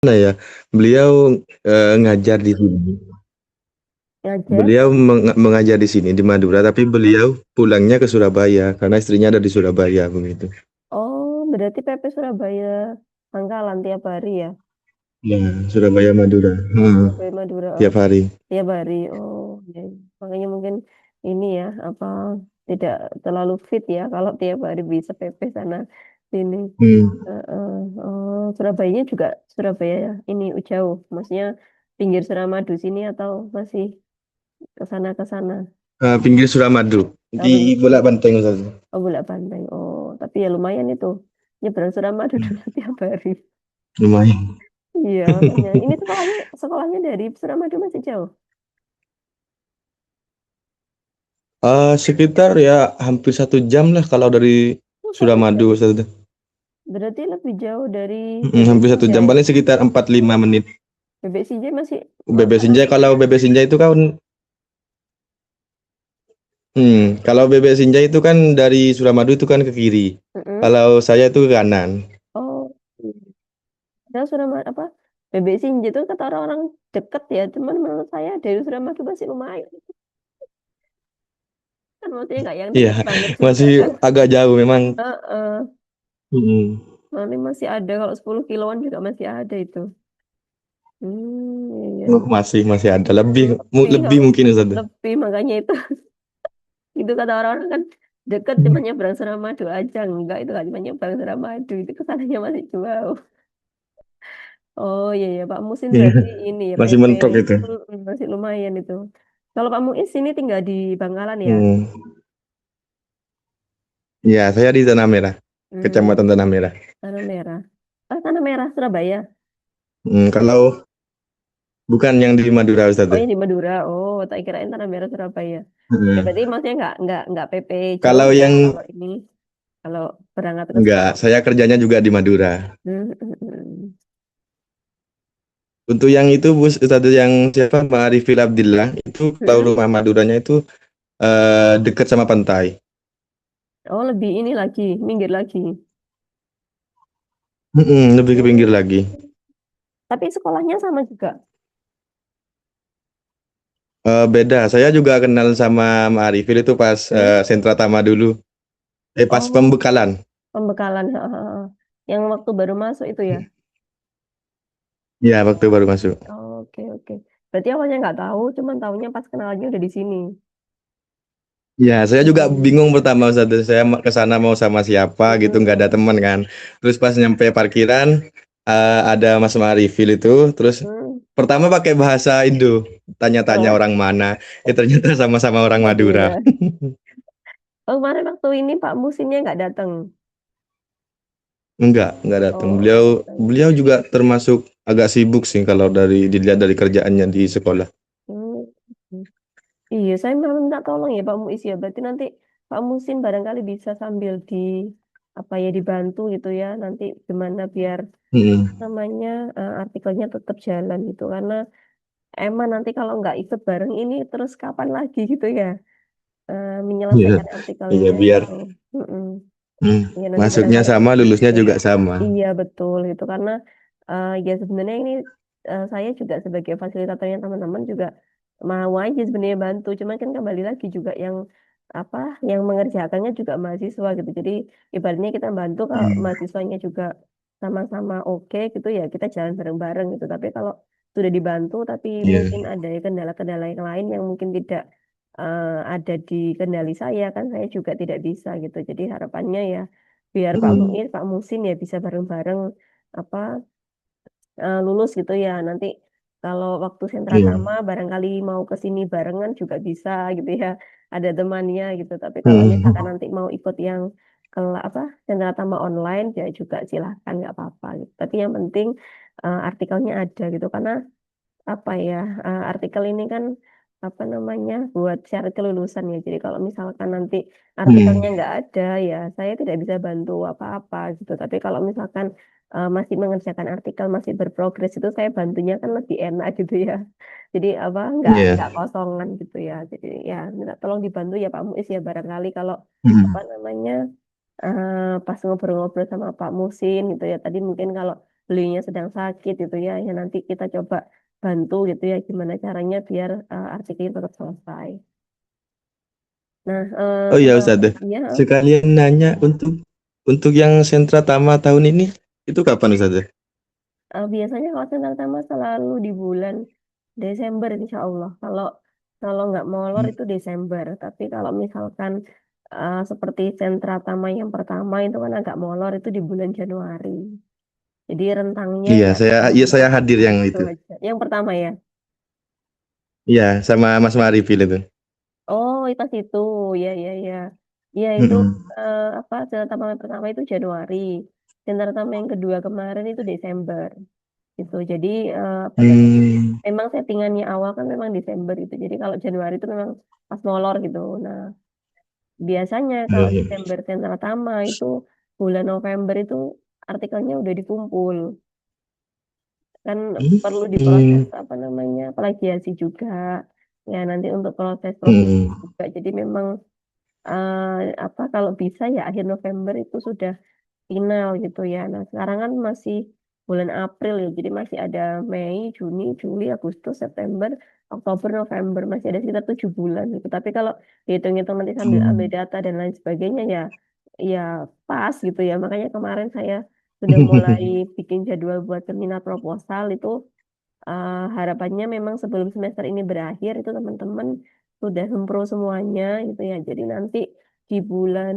Nah ya, beliau ngajar di sini. Ngajar? Beliau mengajar di sini di Madura, tapi beliau pulangnya ke Surabaya karena istrinya ada di Surabaya begitu. Oh, berarti PP Surabaya Bangkalan tiap hari ya? Ya, Surabaya Madura. Surabaya Madura Tiap hari. tiap hari. Oh, ya. Makanya mungkin ini ya apa tidak terlalu fit ya kalau tiap hari bisa PP sana sini. Hmm. Heeh. Oh, Surabayanya juga Surabaya ya. Ini jauh, maksudnya pinggir Suramadu sini atau masih ke sana? Pinggir Suramadu Oh, di pinggir. Bolak Banteng Ustaz. Oh, Bulak Banteng. Oh, tapi ya lumayan itu. Nyebrang Suramadu Hmm, dulu tiap hari. lumayan. Iya, makanya. Ini sekolahnya sekolahnya dari Suramadu masih jauh. Sekitar ya hampir 1 jam lah kalau dari Oh, 1 jam. Suramadu Ustaz. Berarti lebih jauh dari Bebek Hampir 1 jam, Sinjai. paling sekitar 45 menit. Bebek Sinjai masih Bebe Sinjai, kalau Bebe Sinjai itu kan kalau Bebek Sinjai itu kan dari Suramadu itu kan ke kiri. Mm-mm. Kalau saya itu ke kanan. Oh, padahal Suramadu apa? Bebek Sinjai itu kata orang-orang deket ya. Cuman menurut saya dari Suramadu masih lumayan. Kan maksudnya nggak yang Iya, deket banget juga masih kan. agak jauh memang. Heeh. Mm-mm. Nanti masih ada kalau 10 kiloan juga masih ada itu. Iya, Oh, iya. masih ada lebih Lebih lebih kalau mungkin Ustaz. lebih makanya itu itu kata orang-orang kan deket cuma Hmm. nyebrang Suramadu aja enggak itu kan cuma nyebrang Suramadu itu kesananya masih jauh. Oh iya ya Pak Musin Iya, berarti ini ya masih PP. mentok itu. Masih lumayan itu. Kalau Pak Muiz ini tinggal di Bangkalan ya. Hmm. Ya, saya di Tanah Merah, Kecamatan Hmm, Tanah Merah. Tanah Merah. Tanah Merah Surabaya. Kalau bukan yang di Madura Ustaz. Oh ini di Madura. Oh tak kirain Tanah Merah Surabaya. Ya Hmm. berarti maksudnya nggak PP jauh Kalau ya yang kalau ini kalau berangkat ke enggak, sekolah. saya kerjanya juga di Madura. Hmm, hmm, hmm. Untuk yang itu Bus Ustaz, yang siapa, Pak Arifil Abdillah, itu kalau Hmm. rumah Maduranya itu dekat sama pantai. Oh lebih ini lagi minggir lagi. Lebih ke pinggir Hmm. lagi. Tapi sekolahnya sama juga. Beda. Saya juga kenal sama Pak Arifil itu pas Hmm. sentra Tama dulu. Pas Oh pembekalan. pembekalan. Ha, ha, ha. Yang waktu baru masuk itu ya. Ya, waktu baru masuk. Oke, oke. Berarti awalnya nggak tahu, cuman tahunya pas kenalannya udah di sini. Ya, saya juga Hmm. bingung pertama Ustaz. Saya ke sana mau sama siapa gitu, nggak ada Hmm. teman kan. Terus pas nyampe parkiran, ada Mas Marifil itu. Terus Hmm. pertama pakai bahasa Indo, tanya-tanya Oh, orang mana. Ternyata sama-sama orang Madura. Madura. Oh, kemarin waktu ini Pak Musinnya nggak datang. Enggak datang. Oh, nggak Beliau datang. beliau juga termasuk agak sibuk sih kalau dari dilihat dari kerjaannya di sekolah. Hmm. Iya, saya memang minta tolong ya Pak Muis ya. Berarti nanti Pak Musin barangkali bisa sambil di apa ya dibantu gitu ya. Nanti gimana biar Hmm. namanya artikelnya tetap jalan gitu. Karena emang nanti kalau nggak ikut bareng ini terus kapan lagi gitu ya Iya, menyelesaikan iya artikelnya biar gitu. Mm-mm. hmm, Ya nanti masuknya barangkali sama, lulusnya ya, juga sama. iya betul gitu karena ya sebenarnya ini saya juga sebagai fasilitatornya teman-teman juga mau aja sebenarnya bantu cuman kan kembali lagi juga yang apa yang mengerjakannya juga mahasiswa gitu jadi ibaratnya kita bantu kalau Hmm. mahasiswanya juga sama-sama oke gitu ya kita jalan bareng-bareng gitu tapi kalau sudah dibantu tapi Iya. mungkin ada kendala-kendala yang lain yang mungkin tidak ada di kendali saya kan saya juga tidak bisa gitu jadi harapannya ya biar Pak Hmm. Muin, Pak Musin ya bisa bareng-bareng apa lulus gitu ya. Nanti kalau waktu sentra Iya. tama barangkali mau ke sini barengan juga bisa gitu ya. Ada temannya gitu. Tapi kalau misalkan Hmm. nanti mau ikut yang ke apa sentra tama online ya juga silahkan nggak apa-apa gitu. Tapi yang penting artikelnya ada gitu karena apa ya artikel ini kan apa namanya buat syarat kelulusan ya. Jadi kalau misalkan nanti artikelnya Hmm. nggak ada ya saya tidak bisa bantu apa-apa gitu. Tapi kalau misalkan masih mengerjakan artikel masih berprogres itu saya bantunya kan lebih enak gitu ya. Jadi apa nggak Iya. kosongan gitu ya. Jadi ya minta tolong dibantu ya Pak Muiz ya barangkali kalau apa Hmm. namanya pas ngobrol-ngobrol sama Pak Musin gitu ya tadi mungkin kalau beliaunya sedang sakit gitu ya, ya nanti kita coba bantu gitu ya gimana caranya biar artikelnya tetap selesai. Nah, Oh iya kalau Ustazah, ya sekalian nanya untuk yang sentra Tama tahun ini itu kapan Ustazah? biasanya kalau senang utama selalu di bulan Desember insya Allah. Kalau kalau nggak molor itu Desember. Tapi kalau misalkan seperti sentra Tama yang pertama itu kan agak molor itu di bulan Januari. Jadi rentangnya Iya, ya iya saya sekitar hadir yang itu itu. aja. Yang pertama ya. Iya, sama Mas Marifil itu. Oh, itu pas itu. Ya, ya, ya. Ya, itu Mm-mm. apa sentra Tama yang pertama itu Januari. Sentra Tama yang kedua kemarin itu Desember. Gitu. Jadi apa namanya? Hmm. Memang settingannya awal kan memang Desember itu. Jadi kalau Januari itu memang pas molor gitu. Nah, biasanya kalau Hmm. Desember Sentra Tama itu bulan November itu artikelnya udah dikumpul. Kan perlu diproses Hmm. apa namanya? Plagiasi juga. Ya, nanti untuk proses produksi Hmm. juga. Jadi memang apa kalau bisa ya akhir November itu sudah final gitu ya. Nah, sekarang kan masih bulan April ya, jadi masih ada Mei, Juni, Juli, Agustus, September, Oktober, November, masih ada sekitar 7 bulan gitu. Tapi kalau dihitung-hitung nanti sambil ambil Hmm. data dan lain sebagainya ya, ya pas gitu ya. Makanya kemarin saya sudah mulai bikin jadwal buat seminar proposal itu harapannya memang sebelum semester ini berakhir itu teman-teman sudah sempro semuanya gitu ya. Jadi nanti di bulan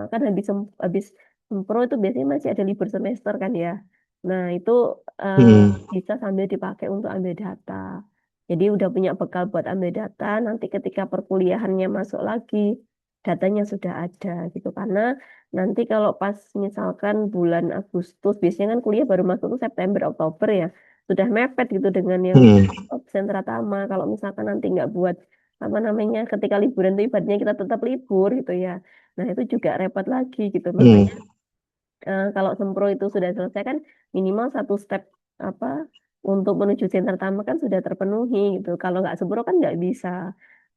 kan habis sempro itu biasanya masih ada libur semester kan ya. Nah, itu eh, Hmm. bisa sambil dipakai untuk ambil data. Jadi udah punya bekal buat ambil data, nanti ketika perkuliahannya masuk lagi, datanya sudah ada gitu. Karena nanti kalau pas misalkan bulan Agustus, biasanya kan kuliah baru masuk tuh September, Oktober ya sudah mepet gitu dengan yang Hmm. sentra Tama. Kalau misalkan nanti nggak buat apa namanya ketika liburan itu ibaratnya kita tetap libur gitu ya. Nah itu juga repot lagi gitu. Hmm. Makanya kalau sempro itu sudah selesai kan minimal satu step apa untuk menuju sentra Tama kan sudah terpenuhi gitu. Kalau nggak sempro kan nggak bisa.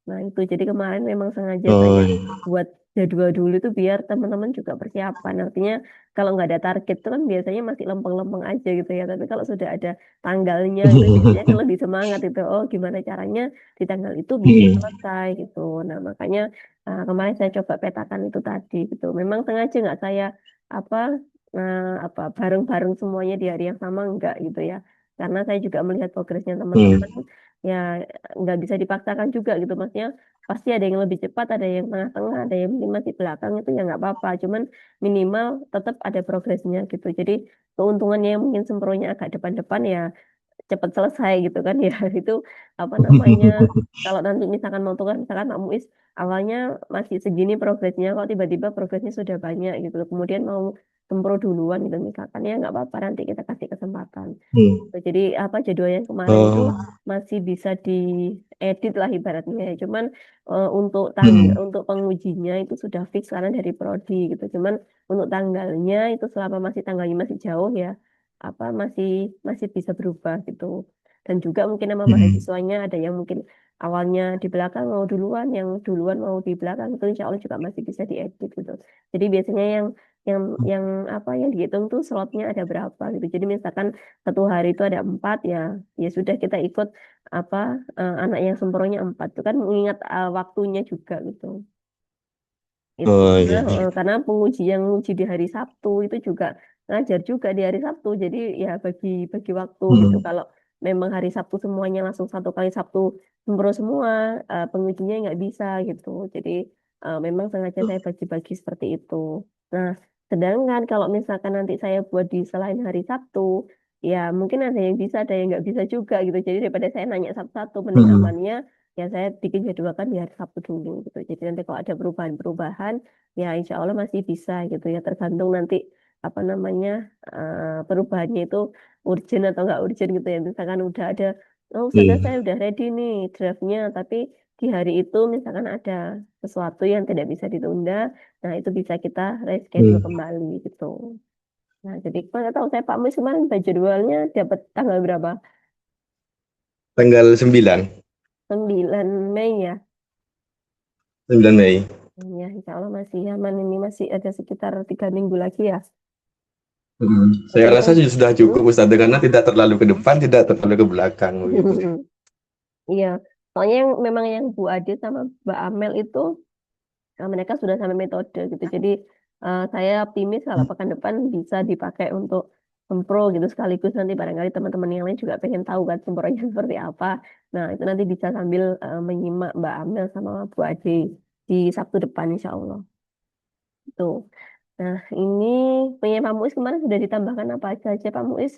Nah, itu jadi kemarin memang sengaja Oh saya iya. buat jadwal dulu itu biar teman-teman juga persiapan. Artinya kalau nggak ada target itu kan biasanya masih lempeng-lempeng aja gitu ya. Tapi kalau sudah ada tanggalnya itu biasanya kan lebih semangat itu. Oh, gimana caranya di tanggal itu bisa Hmm. selesai gitu. Nah, makanya kemarin saya coba petakan itu tadi gitu. Memang sengaja nggak saya apa apa bareng-bareng semuanya di hari yang sama enggak gitu ya. Karena saya juga melihat progresnya Hmm. teman-teman ya nggak bisa dipaksakan juga gitu maksudnya pasti ada yang lebih cepat ada yang tengah-tengah ada yang mungkin masih belakang itu ya nggak apa-apa cuman minimal tetap ada progresnya gitu jadi keuntungannya yang mungkin sempronya agak depan-depan ya cepat selesai gitu kan ya itu apa namanya kalau nanti misalkan mau tukar misalkan Pak Muiz awalnya masih segini progresnya kok tiba-tiba progresnya sudah banyak gitu kemudian mau sempro duluan gitu misalkan ya nggak apa-apa nanti kita kasih kesempatan. Hmm. Jadi apa jadwal yang kemarin itu Oh. masih bisa diedit lah ibaratnya. Cuman Hmm. untuk pengujinya itu sudah fix karena dari prodi gitu. Cuman untuk tanggalnya itu selama masih tanggalnya masih jauh ya apa masih bisa berubah gitu. Dan juga mungkin nama Hmm. mahasiswanya ada yang mungkin awalnya di belakang mau duluan, yang duluan mau di belakang itu insya Allah juga masih bisa diedit gitu. Jadi biasanya yang yang apa yang dihitung tuh slotnya ada berapa gitu. Jadi misalkan satu hari itu ada 4 ya ya sudah kita ikut apa anak yang sempurnya 4 itu kan mengingat waktunya juga gitu itu Oh karena iya. karena penguji yang menguji di hari Sabtu itu juga ngajar juga di hari Sabtu jadi ya bagi bagi waktu gitu Hmm. kalau memang hari Sabtu semuanya langsung satu kali Sabtu sempro semua pengujinya nggak bisa gitu jadi memang sengaja saya bagi-bagi seperti itu nah sedangkan kalau misalkan nanti saya buat di selain hari Sabtu ya mungkin ada yang bisa ada yang nggak bisa juga gitu jadi daripada saya nanya satu-satu mending Hmm. amannya ya saya bikin jadwalkan di hari Sabtu dulu gitu. Jadi nanti kalau ada perubahan-perubahan ya insya Allah masih bisa gitu ya tergantung nanti apa namanya perubahannya itu urgent atau nggak urgent gitu ya. Misalkan udah ada oh sudah Iya. saya udah ready nih draftnya tapi di hari itu misalkan ada sesuatu yang tidak bisa ditunda, nah itu bisa kita reschedule Hmm. kembali gitu. Nah, jadi kalau tahu saya Pak Mus kemarin jadwalnya dapat tanggal berapa? Tanggal 9. 9 Mei ya. 9 Mei. Ya, insya Allah masih aman ini masih ada sekitar 3 minggu lagi ya. Saya Jadi rasa kan, sudah cukup Ustaz karena tidak terlalu ke depan, tidak terlalu ke belakang begitu. iya. Soalnya yang memang yang Bu Ade sama Mbak Amel itu mereka sudah sampai metode gitu. Jadi saya optimis kalau pekan depan bisa dipakai untuk sempro gitu sekaligus nanti barangkali teman-teman yang lain juga pengen tahu kan sempronya seperti apa. Nah, itu nanti bisa sambil menyimak Mbak Amel sama Bu Ade di Sabtu depan insya Allah. Tuh. Nah, ini punya Pak Muiz kemarin sudah ditambahkan apa aja Pak Muiz?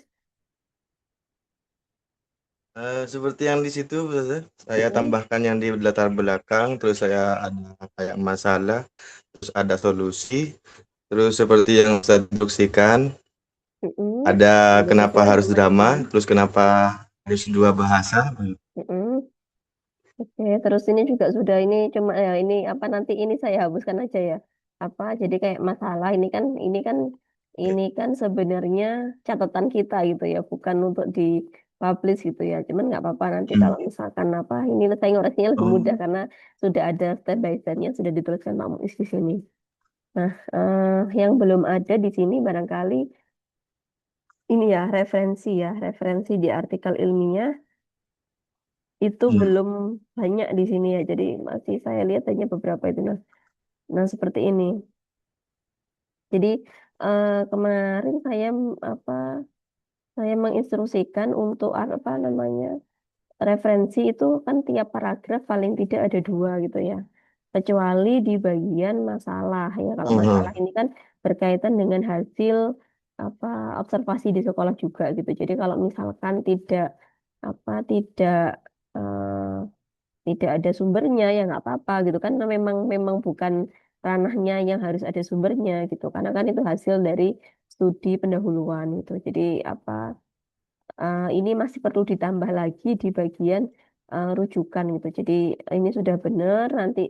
Seperti yang di situ, Ustazah, saya Mm-mm, tambahkan yang di latar belakang, terus saya ada kayak masalah, terus ada solusi, terus seperti yang saya instruksikan, mm-mm. ada Ada kenapa sesuai harus temanya. drama, terus kenapa harus dua bahasa. Mm-mm. Oke, terus ini juga sudah ini cuma ya ini apa nanti ini saya hapuskan aja ya. Apa jadi kayak masalah ini kan sebenarnya catatan kita gitu ya, bukan untuk dipublish gitu ya. Cuman nggak apa-apa nanti Hmm. kalau misalkan apa ini saya ngoreksinya lebih Oh, mudah karena sudah ada step by stepnya sudah dituliskan Pak Muiz di sini. Nah, yang belum ada di sini barangkali ini referensi di artikel ilmiah itu hmm. belum banyak di sini ya. Jadi masih saya lihat hanya beberapa itu. Nah, seperti ini. Jadi kemarin apa saya menginstruksikan untuk apa namanya referensi itu kan tiap paragraf paling tidak ada dua gitu ya. Kecuali di bagian masalah ya. Kalau masalah Mhm. ini kan berkaitan dengan hasil apa observasi di sekolah juga gitu. Jadi kalau misalkan tidak tidak ada sumbernya ya nggak apa-apa gitu kan memang memang bukan ranahnya yang harus ada sumbernya gitu karena kan itu hasil dari studi pendahuluan gitu jadi apa ini masih perlu ditambah lagi di bagian rujukan gitu jadi ini sudah benar nanti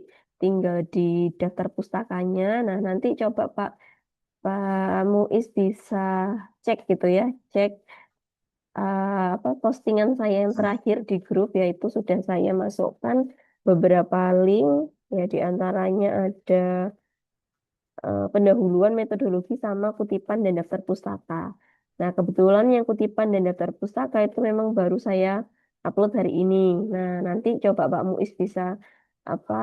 tinggal di daftar pustakanya nah nanti coba Pak Muiz bisa cek gitu ya cek apa postingan saya yang terakhir di grup yaitu sudah saya masukkan beberapa link ya di antaranya ada pendahuluan metodologi sama kutipan dan daftar pustaka. Nah, kebetulan yang kutipan dan daftar pustaka itu memang baru saya upload hari ini. Nah, nanti coba Pak Muiz bisa apa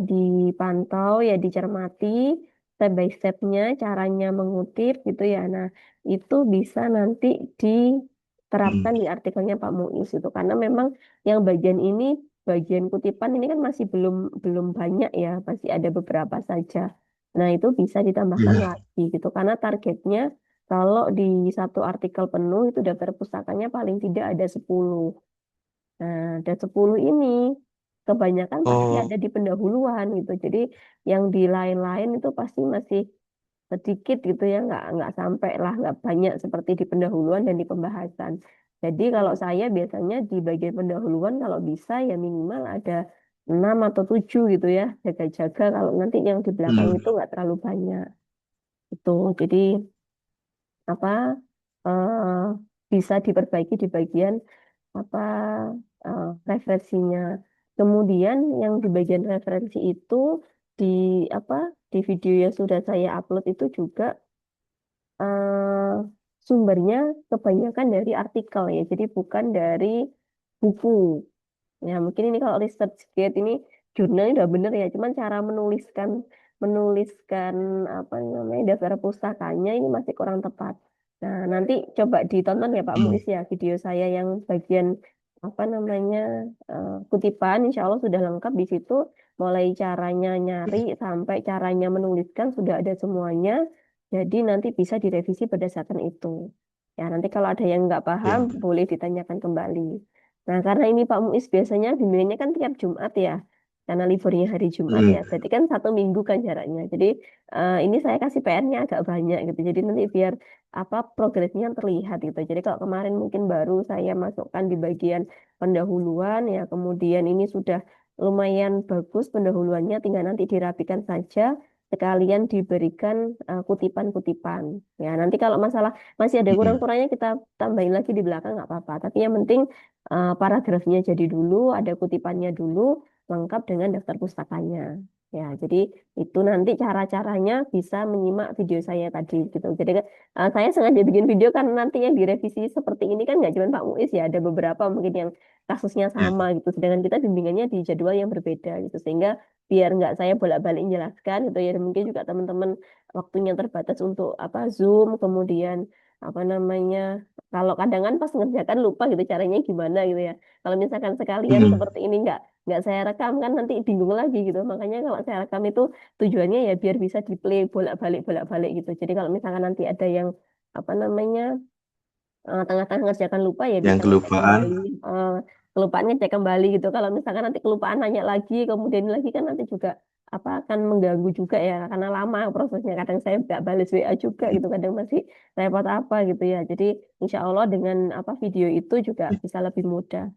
dipantau ya dicermati step by stepnya caranya mengutip gitu ya. Nah, itu bisa nanti diterapkan di artikelnya Pak Muiz itu karena memang yang bagian ini bagian kutipan ini kan masih belum belum banyak ya, masih ada beberapa saja. Nah, itu bisa ditambahkan Iya. lagi gitu. Karena targetnya kalau di satu artikel penuh itu daftar pustakanya paling tidak ada 10. Nah, ada 10 ini kebanyakan pasti Oh, ada di pendahuluan gitu. Jadi yang di lain-lain itu pasti masih sedikit gitu ya, nggak sampai lah, nggak banyak seperti di pendahuluan dan di pembahasan. Jadi kalau saya biasanya di bagian pendahuluan kalau bisa ya minimal ada 6 atau 7 gitu ya, jaga-jaga kalau nanti yang di belakang hmm. itu nggak terlalu banyak. Itu jadi apa eh, bisa diperbaiki di bagian apa referensinya. Kemudian yang di bagian referensi itu di apa di video yang sudah saya upload itu juga eh, sumbernya kebanyakan dari artikel ya, jadi bukan dari buku. Ya, mungkin ini kalau research gate ini jurnalnya udah bener ya, cuman cara menuliskan apa namanya daftar pustakanya ini masih kurang tepat. Nah, nanti coba ditonton ya Pak Hmm. Muiz ya video saya yang bagian apa namanya kutipan, insya Allah sudah lengkap di situ, mulai caranya nyari sampai caranya menuliskan sudah ada semuanya. Jadi nanti bisa direvisi berdasarkan itu. Ya, nanti kalau ada yang nggak paham Ya. boleh ditanyakan kembali. Nah, karena ini Pak Muiz biasanya bimbingannya kan tiap Jumat ya, karena liburnya hari Jumat ya. Hmm. Jadi kan 1 minggu kan jaraknya. Jadi ini saya kasih PR-nya agak banyak gitu. Jadi nanti biar apa progresnya terlihat gitu. Jadi kalau kemarin mungkin baru saya masukkan di bagian pendahuluan ya, kemudian ini sudah lumayan bagus pendahuluannya, tinggal nanti dirapikan saja. Sekalian diberikan kutipan-kutipan. Ya, nanti kalau masalah masih ada Hmm. kurang-kurangnya kita tambahin lagi di belakang nggak apa-apa. Tapi yang penting paragrafnya jadi dulu, ada kutipannya dulu, lengkap dengan daftar pustakanya. Ya, jadi itu nanti cara-caranya bisa menyimak video saya tadi gitu. Jadi saya sengaja bikin video karena nanti yang direvisi seperti ini kan nggak cuma Pak Muiz ya, ada beberapa mungkin yang kasusnya Ya. sama gitu. Sedangkan kita bimbingannya di jadwal yang berbeda gitu. Sehingga biar nggak saya bolak-balik menjelaskan gitu ya. Dan mungkin juga teman-teman waktunya terbatas untuk apa Zoom, kemudian apa namanya, kalau kadang kan pas ngerjakan lupa gitu caranya gimana gitu ya. Kalau misalkan sekalian Hmm. seperti ini nggak saya rekam kan nanti bingung lagi gitu. Makanya kalau saya rekam itu tujuannya ya biar bisa di play bolak-balik gitu. Jadi kalau misalkan nanti ada yang apa namanya tengah-tengah ngerjakan lupa ya Yang bisa ngecek kelupaan. kembali. Eh, Kelupaan ngecek kembali gitu. Kalau misalkan nanti kelupaan nanya lagi kemudian ini lagi kan nanti juga apa akan mengganggu juga ya karena lama prosesnya. Kadang saya nggak balas WA juga gitu. Kadang masih repot apa gitu ya. Jadi insya Allah dengan apa video itu juga bisa lebih mudah.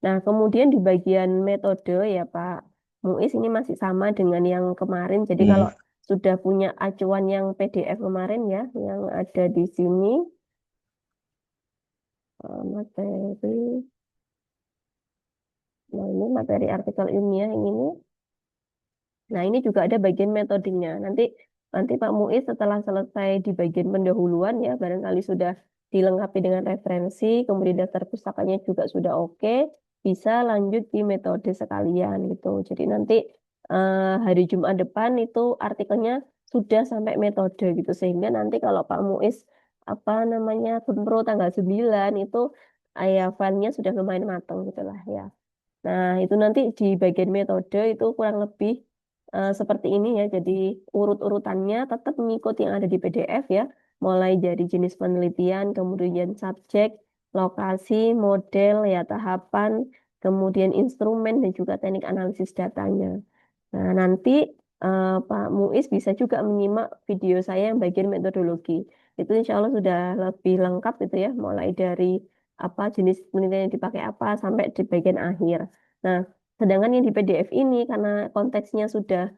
Nah, kemudian di bagian metode ya Pak Muiz ini masih sama dengan yang kemarin. Jadi kalau Hmm. sudah punya acuan yang PDF kemarin ya, yang ada di sini, materi, nah ini materi artikel ilmiah yang ini. Nah, ini juga ada bagian metodenya. Nanti Pak Muiz setelah selesai di bagian pendahuluan ya, barangkali sudah dilengkapi dengan referensi, kemudian daftar pustakanya juga sudah oke, bisa lanjut di metode sekalian gitu. Jadi nanti hari Jumat depan itu artikelnya sudah sampai metode gitu. Sehingga nanti kalau Pak Muiz apa namanya Kunpro tanggal 9 itu ya filenya sudah lumayan matang gitu lah ya. Nah, itu nanti di bagian metode itu kurang lebih seperti ini ya. Jadi urut-urutannya tetap mengikuti yang ada di PDF ya. Mulai dari jenis penelitian, kemudian subjek, lokasi, model, ya tahapan, kemudian instrumen dan juga teknik analisis datanya. Nah, nanti Pak Muiz bisa juga menyimak video saya yang bagian metodologi. Itu insya Allah sudah lebih lengkap itu ya, mulai dari apa jenis penelitian yang dipakai apa sampai di bagian akhir. Nah, sedangkan yang di PDF ini karena konteksnya sudah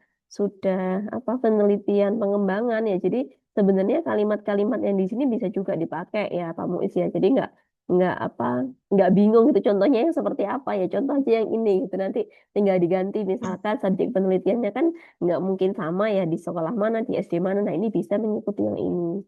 apa penelitian pengembangan ya, jadi sebenarnya kalimat-kalimat yang di sini bisa juga dipakai ya Pak Muiz ya. Jadi nggak apa nggak bingung gitu contohnya yang seperti apa ya contoh aja yang ini gitu nanti tinggal diganti misalkan subjek penelitiannya kan nggak mungkin sama ya di sekolah mana di SD mana nah ini bisa mengikuti yang ini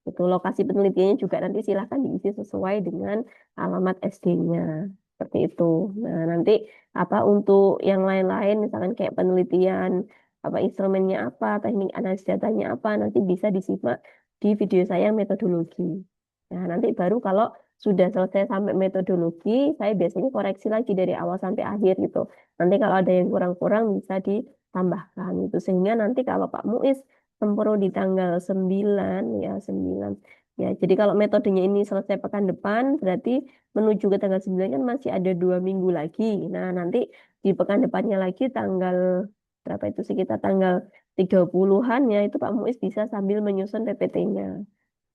itu lokasi penelitiannya juga nanti silahkan diisi sesuai dengan alamat SD-nya seperti itu nah nanti apa untuk yang lain-lain misalkan kayak penelitian apa instrumennya apa teknik analisis datanya apa nanti bisa disimak di video saya metodologi nah nanti baru kalau sudah selesai sampai metodologi, saya biasanya koreksi lagi dari awal sampai akhir gitu. Nanti kalau ada yang kurang-kurang bisa ditambahkan gitu. Sehingga nanti kalau Pak Muiz sempro di tanggal 9 ya 9. Ya, jadi kalau metodenya ini selesai pekan depan, berarti menuju ke tanggal 9 kan masih ada 2 minggu lagi. Nah, nanti di pekan depannya lagi tanggal berapa itu sekitar tanggal 30-an ya itu Pak Muiz bisa sambil menyusun PPT-nya.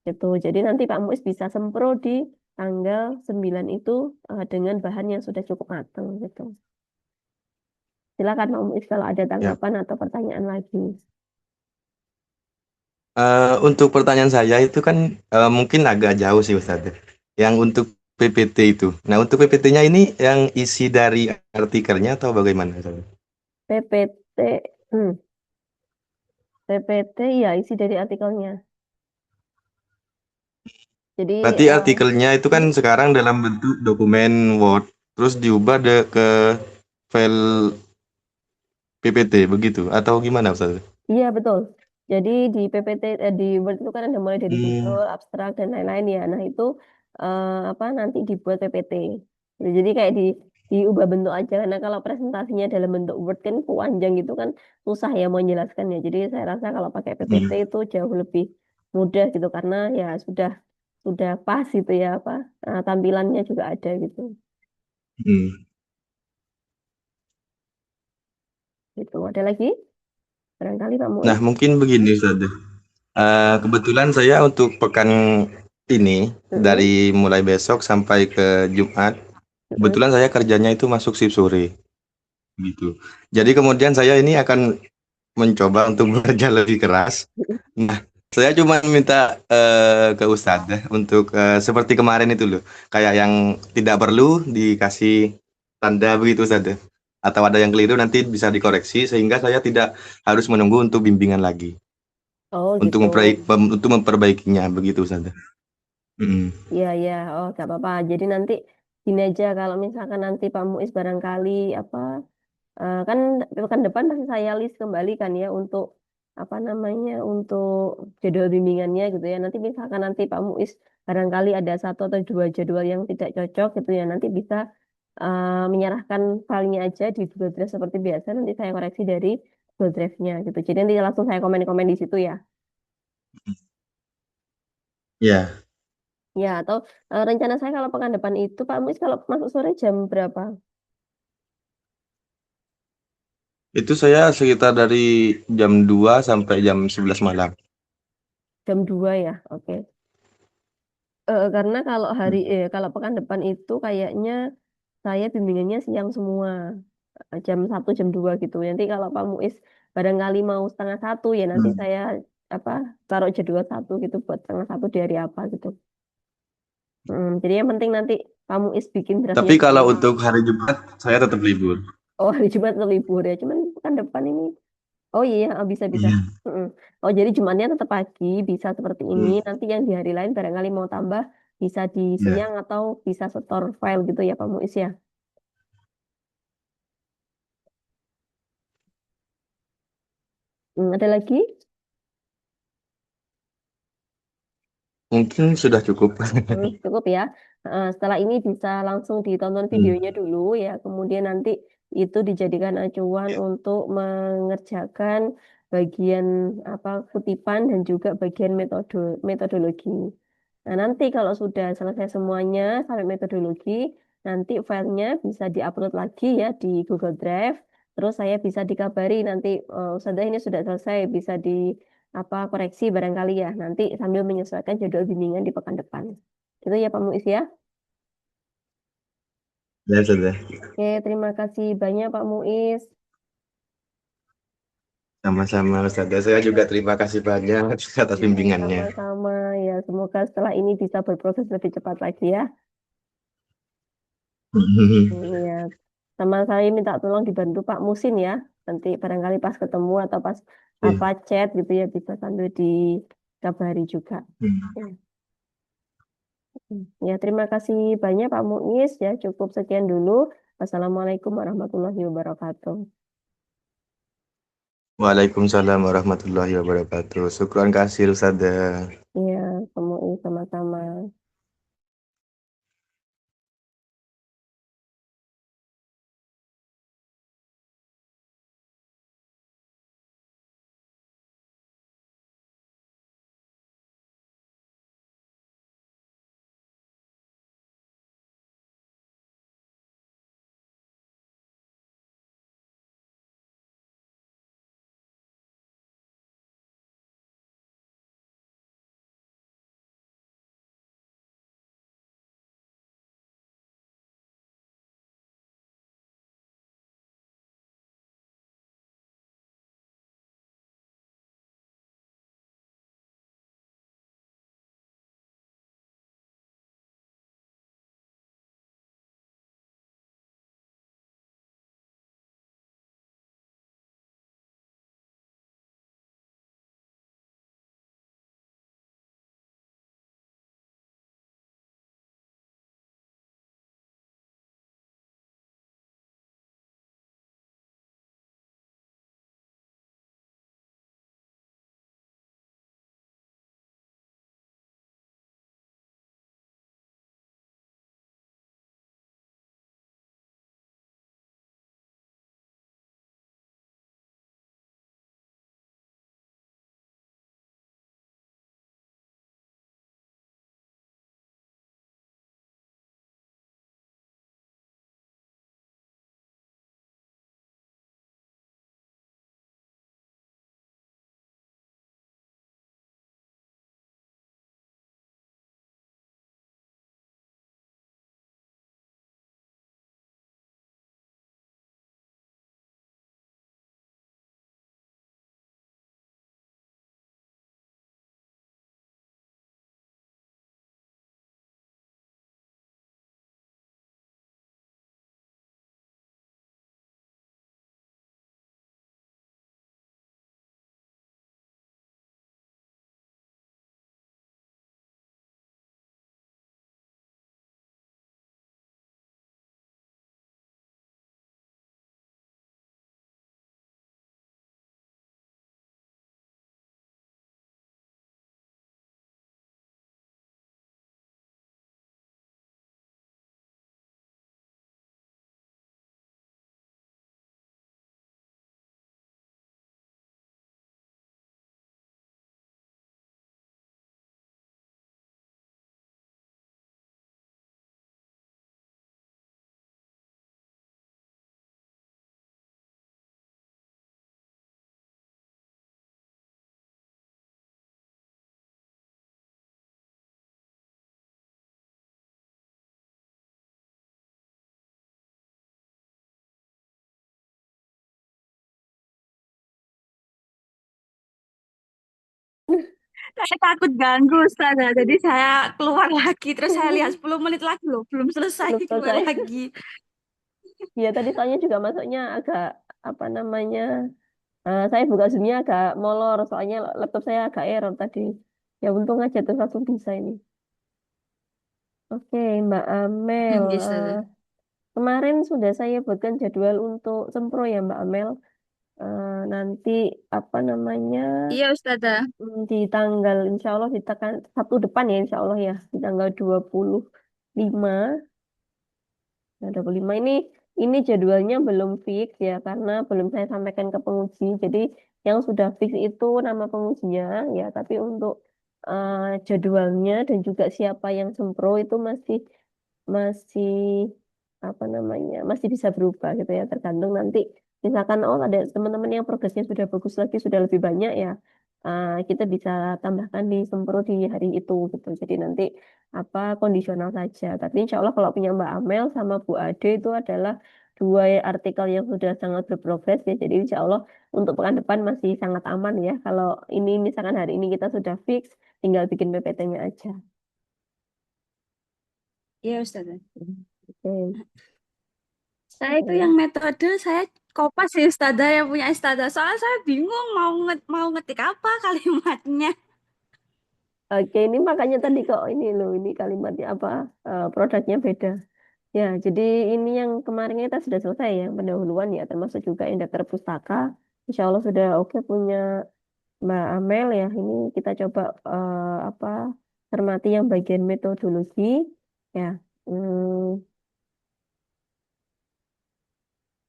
Gitu. Jadi nanti Pak Muiz bisa sempro di tanggal 9 itu dengan bahan yang sudah cukup matang gitu. Silakan Pak Muiz kalau ada Ya. tanggapan atau pertanyaan lagi. Untuk pertanyaan saya itu kan mungkin agak jauh sih Ustaz. Yang untuk PPT itu. Nah, untuk PPT-nya ini yang isi dari artikelnya atau bagaimana Ustaz? PPT, PPT ya isi dari artikelnya. Jadi Berarti artikelnya itu kan hmm, sekarang dalam bentuk dokumen Word, terus diubah ke file PPT begitu atau gimana Ustaz? iya betul. Jadi di PPT di Word itu kan ada mulai dari Hmm. judul, abstrak dan lain-lain ya. Nah itu apa nanti dibuat PPT. Jadi kayak diubah bentuk aja. Karena kalau presentasinya dalam bentuk Word kan panjang gitu kan susah ya mau menjelaskannya. Jadi saya rasa kalau pakai PPT Hmm. itu jauh lebih mudah gitu karena ya sudah pas gitu ya apa tampilannya juga ada gitu. Hmm. Gitu. Ada lagi? Barangkali Pak Nah, Muiz. mungkin begini Ustaz. Kebetulan saya untuk pekan ini Mm-mm, dari mulai besok sampai ke Jumat, mm-mm. kebetulan saya kerjanya itu masuk shift sore gitu. Jadi kemudian saya ini akan mencoba untuk bekerja lebih keras. Nah, saya cuma minta ke Ustadz ya, untuk seperti kemarin itu loh, kayak yang tidak perlu dikasih tanda begitu Ustadz ya. atau ada yang keliru nanti bisa dikoreksi sehingga saya tidak harus menunggu untuk bimbingan lagi Oh untuk gitu. untuk memperbaikinya begitu saja. Mm. Iya, iya. Oh, gak apa-apa. Jadi nanti gini aja, kalau misalkan nanti Pak Muiz barangkali apa kan pekan depan pasti saya list kembali kan ya untuk apa namanya untuk jadwal bimbingannya gitu ya. Nanti misalkan nanti Pak Muiz barangkali ada satu atau dua jadwal yang tidak cocok gitu ya. Nanti bisa menyerahkan filenya aja di Google Drive seperti biasa. Nanti saya koreksi dari Google Drive-nya gitu. Jadi nanti langsung saya komen-komen di situ ya. Ya, Ya, atau rencana saya kalau pekan depan itu Pak Muiz kalau masuk sore jam berapa? itu saya sekitar dari jam 2 sampai jam 11 malam. Jam 2 ya. Oke. Karena kalau pekan depan itu kayaknya saya bimbingannya siang semua. Jam 1 jam 2 gitu. Nanti kalau Pak Muiz barangkali mau setengah 1 ya nanti Hmm. saya apa taruh jadwal 1 gitu buat setengah 1 di hari apa gitu. Jadi yang penting nanti Pak Muiz bikin draftnya Tapi dulu. kalau untuk hari Jumat saya tetap libur. Oh, hari Jumat tuh libur ya. Cuman pekan depan ini. Oh iya, bisa bisa. Iya. Mm-mm. Oh jadi Jumatnya tetap pagi, bisa seperti ini. Hmm. Nanti yang di hari lain barangkali mau tambah, bisa di Ya. siang atau bisa setor file gitu ya Pak Muiz ya. Ada lagi? Mungkin sudah cukup. Cukup ya. Setelah ini bisa langsung ditonton Hmm. videonya dulu ya. Kemudian nanti itu dijadikan acuan untuk mengerjakan bagian apa kutipan dan juga bagian metodologi. Nah, nanti kalau sudah selesai semuanya sampai metodologi, nanti filenya bisa diupload lagi ya di Google Drive. Terus saya bisa dikabari nanti Ustazah ini sudah selesai, bisa di apa koreksi barangkali ya. Nanti sambil menyesuaikan jadwal bimbingan di pekan depan. Itu ya Pak Muiz ya. Ya sudah. Oke, terima kasih banyak Pak Muiz. Sama-sama Ustazah. Saya juga terima kasih banyak atas Ya, bimbingannya. sama-sama ya. Semoga setelah ini bisa berproses lebih cepat lagi ya. Ya, sama saya minta tolong dibantu Pak Musin ya. Nanti barangkali pas ketemu atau pas apa chat gitu ya bisa sambil dikabari juga. Ya, ya, terima kasih banyak Pak Muiz ya. Cukup sekian dulu. Wassalamualaikum warahmatullahi wabarakatuh. Waalaikumsalam warahmatullahi wabarakatuh. Syukran kasih Ustazah. Ya, Pak Muiz sama-sama. Saya takut ganggu Ustazah. Jadi saya keluar lagi. Terus saya lihat 10 menit lagi loh. Belum selesai. Belum Keluar selesai. lagi. Ya tadi soalnya juga masuknya agak apa namanya? Saya buka Zoom-nya agak molor soalnya laptop saya agak error tadi. Ya untung aja terus langsung bisa ini. Oke, Mbak Amel. Yes, Ustazah. Kemarin sudah saya buatkan jadwal untuk sempro ya Mbak Amel. Nanti apa namanya Iya, Ustazah. di tanggal insya Allah di tekan Sabtu depan ya insya Allah ya di tanggal 25. Nah, 25 ini jadwalnya belum fix ya karena belum saya sampaikan ke penguji. Jadi yang sudah fix itu nama pengujinya ya, tapi untuk jadwalnya dan juga siapa yang sempro itu masih masih apa namanya masih bisa berubah gitu ya tergantung nanti misalkan oh ada teman-teman yang progresnya sudah bagus lagi sudah lebih banyak ya kita bisa tambahkan di sempro di hari itu gitu jadi nanti apa kondisional saja tapi insya Allah kalau punya Mbak Amel sama Bu Ade itu adalah dua artikel yang sudah sangat berprogres ya jadi insya Allah untuk pekan depan masih sangat aman ya kalau ini misalkan hari ini kita sudah fix tinggal bikin PPT-nya aja. Iya, Ustazah. Oke. Saya itu yang metode saya kopas sih Ustazah yang punya Ustazah. Soalnya saya bingung mau ngetik apa kalimatnya. Oke, ini makanya tadi kok ini loh, ini kalimatnya apa, produknya beda. Ya, jadi ini yang kemarin kita sudah selesai ya, pendahuluan ya, termasuk juga yang daftar pustaka. Insya Allah sudah oke punya Mbak Amel ya. Ini kita coba apa cermati yang bagian metodologi ya. Hmm,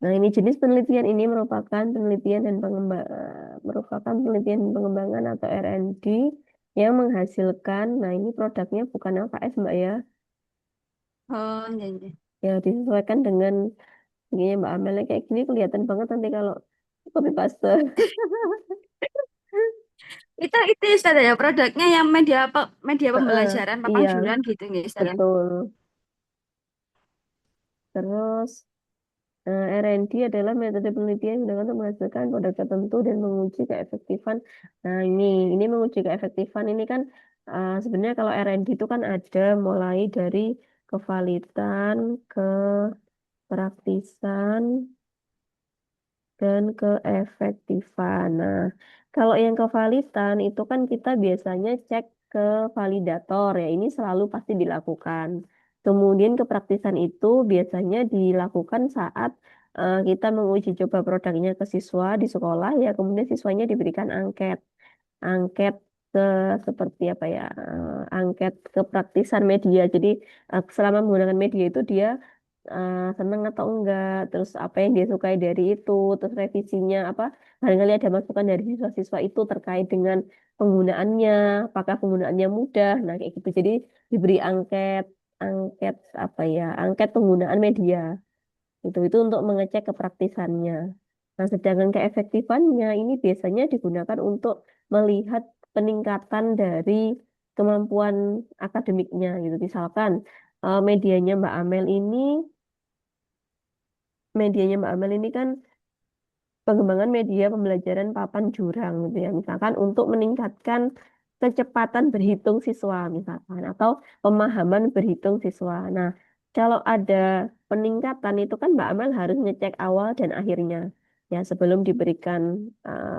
Nah, ini jenis penelitian ini merupakan penelitian dan merupakan penelitian dan pengembangan atau R&D yang menghasilkan. Nah, ini produknya bukan LKS, Mbak ya. Oh, iya, iya. Ya, disesuaikan dengan ini Mbak Amelnya kayak gini kelihatan banget nanti kalau copy paste. Itu Ustazah ya produknya yang media apa media Heeh, pembelajaran papan iya, juran gitu nggak Ustazah? betul. Terus R&D adalah metode penelitian yang digunakan untuk menghasilkan produk tertentu dan menguji keefektifan. Nah, ini menguji keefektifan ini kan sebenarnya kalau R&D itu kan ada mulai dari kevalitan, kepraktisan, dan keefektifan. Nah, kalau yang kevalitan itu kan kita biasanya cek ke validator ya, ini selalu pasti dilakukan. Kemudian kepraktisan itu biasanya dilakukan saat kita menguji coba produknya ke siswa di sekolah ya, kemudian siswanya diberikan angket ke seperti apa ya angket kepraktisan media jadi selama menggunakan media itu dia senang atau enggak terus apa yang dia sukai dari itu terus revisinya apa barangkali ada masukan dari siswa-siswa itu terkait dengan penggunaannya apakah penggunaannya mudah nah kayak gitu jadi diberi angket angket apa ya angket penggunaan media itu untuk mengecek kepraktisannya. Nah, sedangkan keefektifannya ini biasanya digunakan untuk melihat peningkatan dari kemampuan akademiknya gitu. Misalkan medianya Mbak Amel ini kan pengembangan media pembelajaran papan jurang gitu ya. Misalkan untuk meningkatkan kecepatan berhitung siswa misalkan atau pemahaman berhitung siswa. Nah, kalau ada peningkatan itu kan Mbak Amel harus ngecek awal dan akhirnya. Ya, sebelum diberikan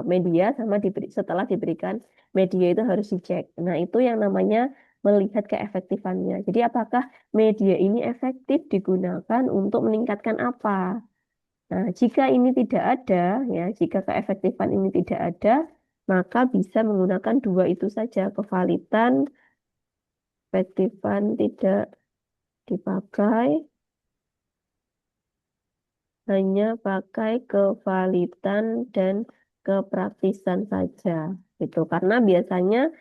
media sama setelah diberikan media itu harus dicek. Nah, itu yang namanya melihat keefektifannya. Jadi apakah media ini efektif digunakan untuk meningkatkan apa? Nah, jika ini tidak ada, ya, jika keefektifan ini tidak ada, maka bisa menggunakan dua itu saja, kevalitan, efektifan tidak dipakai, hanya pakai kevalitan dan kepraktisan saja. Gitu. Karena biasanya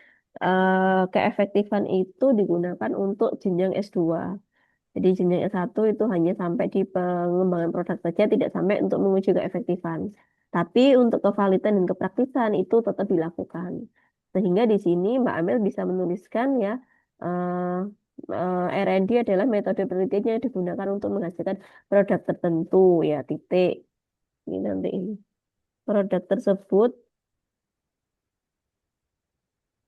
keefektifan itu digunakan untuk jenjang S2. Jadi jenjang S1 itu hanya sampai di pengembangan produk saja, tidak sampai untuk menguji keefektifan. Tapi untuk kevalitan dan kepraktisan itu tetap dilakukan. Sehingga di sini Mbak Amel bisa menuliskan ya, eh, R&D adalah metode penelitian yang digunakan untuk menghasilkan produk tertentu ya, titik. Ini nanti ini. Produk tersebut